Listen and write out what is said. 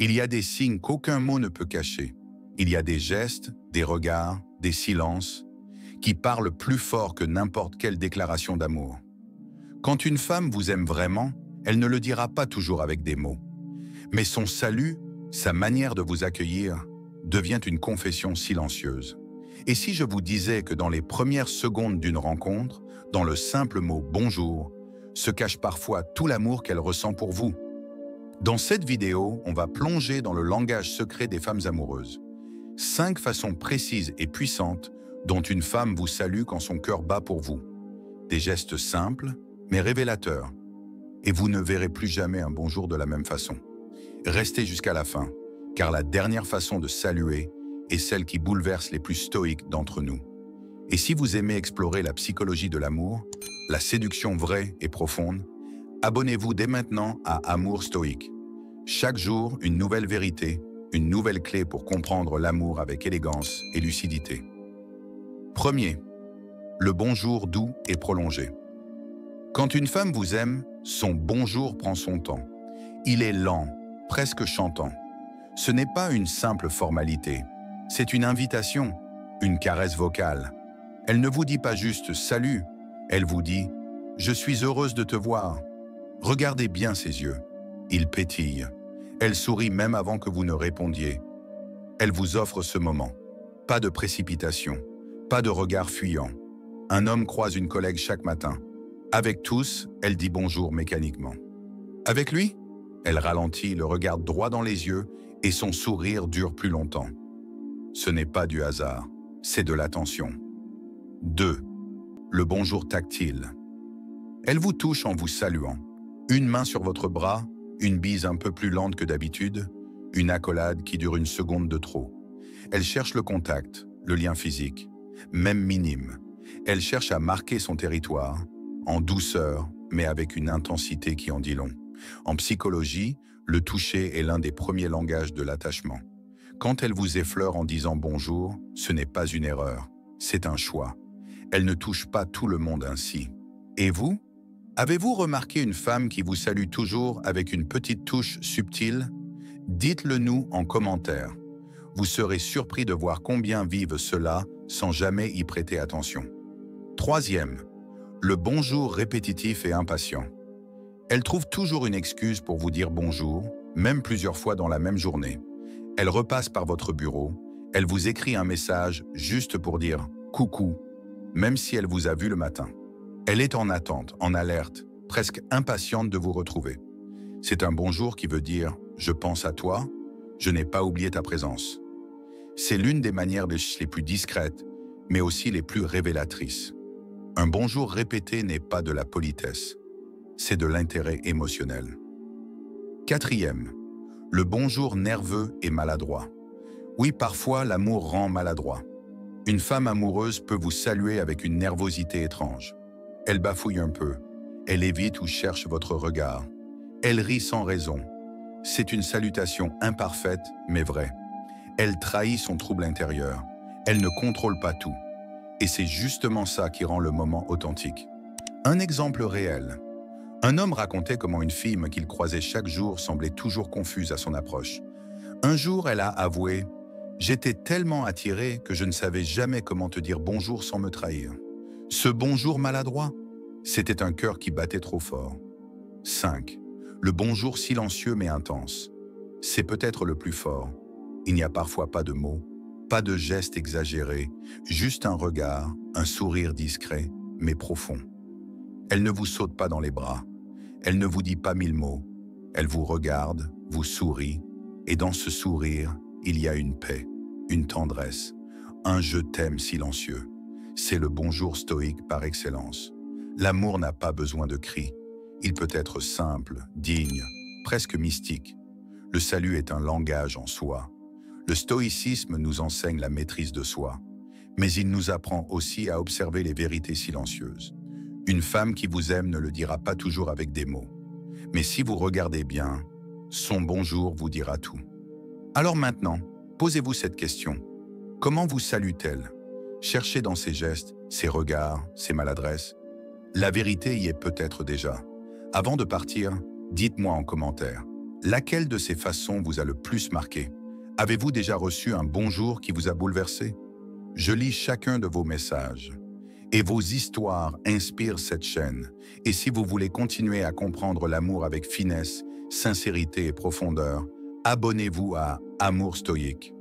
Il y a des signes qu'aucun mot ne peut cacher. Il y a des gestes, des regards, des silences qui parlent plus fort que n'importe quelle déclaration d'amour. Quand une femme vous aime vraiment, elle ne le dira pas toujours avec des mots. Mais son salut, sa manière de vous accueillir, devient une confession silencieuse. Et si je vous disais que dans les premières secondes d'une rencontre, dans le simple mot « bonjour », se cache parfois tout l'amour qu'elle ressent pour vous? Dans cette vidéo, on va plonger dans le langage secret des femmes amoureuses. 5 façons précises et puissantes dont une femme vous salue quand son cœur bat pour vous. Des gestes simples, mais révélateurs. Et vous ne verrez plus jamais un bonjour de la même façon. Restez jusqu'à la fin, car la dernière façon de saluer est celle qui bouleverse les plus stoïques d'entre nous. Et si vous aimez explorer la psychologie de l'amour, la séduction vraie et profonde, abonnez-vous dès maintenant à Amour Stoïque. Chaque jour, une nouvelle vérité, une nouvelle clé pour comprendre l'amour avec élégance et lucidité. Premier, le bonjour doux et prolongé. Quand une femme vous aime, son bonjour prend son temps. Il est lent, presque chantant. Ce n'est pas une simple formalité, c'est une invitation, une caresse vocale. Elle ne vous dit pas juste « salut », elle vous dit « je suis heureuse de te voir ». Regardez bien ses yeux, ils pétillent. Elle sourit même avant que vous ne répondiez. Elle vous offre ce moment. Pas de précipitation, pas de regard fuyant. Un homme croise une collègue chaque matin. Avec tous, elle dit bonjour mécaniquement. Avec lui, elle ralentit, le regarde droit dans les yeux et son sourire dure plus longtemps. Ce n'est pas du hasard, c'est de l'attention. 2. Le bonjour tactile. Elle vous touche en vous saluant. Une main sur votre bras, une bise un peu plus lente que d'habitude, une accolade qui dure une seconde de trop. Elle cherche le contact, le lien physique, même minime. Elle cherche à marquer son territoire, en douceur, mais avec une intensité qui en dit long. En psychologie, le toucher est l'un des premiers langages de l'attachement. Quand elle vous effleure en disant bonjour, ce n'est pas une erreur, c'est un choix. Elle ne touche pas tout le monde ainsi. Et vous? Avez-vous remarqué une femme qui vous salue toujours avec une petite touche subtile? Dites-le nous en commentaire. Vous serez surpris de voir combien vivent cela sans jamais y prêter attention. Troisième, le bonjour répétitif et impatient. Elle trouve toujours une excuse pour vous dire bonjour, même plusieurs fois dans la même journée. Elle repasse par votre bureau, elle vous écrit un message juste pour dire « coucou », même si elle vous a vu le matin. Elle est en attente, en alerte, presque impatiente de vous retrouver. C'est un bonjour qui veut dire « je pense à toi, je n'ai pas oublié ta présence ». C'est l'une des manières les plus discrètes, mais aussi les plus révélatrices. Un bonjour répété n'est pas de la politesse, c'est de l'intérêt émotionnel. Quatrième, le bonjour nerveux et maladroit. Oui, parfois l'amour rend maladroit. Une femme amoureuse peut vous saluer avec une nervosité étrange. Elle bafouille un peu, elle évite ou cherche votre regard. Elle rit sans raison. C'est une salutation imparfaite, mais vraie. Elle trahit son trouble intérieur. Elle ne contrôle pas tout. Et c'est justement ça qui rend le moment authentique. Un exemple réel. Un homme racontait comment une fille qu'il croisait chaque jour semblait toujours confuse à son approche. Un jour, elle a avoué « J'étais tellement attirée que je ne savais jamais comment te dire bonjour sans me trahir. » Ce bonjour maladroit, c'était un cœur qui battait trop fort. 5. Le bonjour silencieux mais intense. C'est peut-être le plus fort. Il n'y a parfois pas de mots, pas de gestes exagérés, juste un regard, un sourire discret, mais profond. Elle ne vous saute pas dans les bras. Elle ne vous dit pas 1000 mots. Elle vous regarde, vous sourit, et dans ce sourire, il y a une paix, une tendresse, un « je t'aime » silencieux. C'est le bonjour stoïque par excellence. L'amour n'a pas besoin de cris. Il peut être simple, digne, presque mystique. Le salut est un langage en soi. Le stoïcisme nous enseigne la maîtrise de soi, mais il nous apprend aussi à observer les vérités silencieuses. Une femme qui vous aime ne le dira pas toujours avec des mots. Mais si vous regardez bien, son bonjour vous dira tout. Alors maintenant, posez-vous cette question. Comment vous salue-t-elle? Cherchez dans ses gestes, ses regards, ses maladresses. La vérité y est peut-être déjà. Avant de partir, dites-moi en commentaire. Laquelle de ces façons vous a le plus marqué? Avez-vous déjà reçu un bonjour qui vous a bouleversé? Je lis chacun de vos messages. Et vos histoires inspirent cette chaîne. Et si vous voulez continuer à comprendre l'amour avec finesse, sincérité et profondeur, abonnez-vous à Amour Stoïque.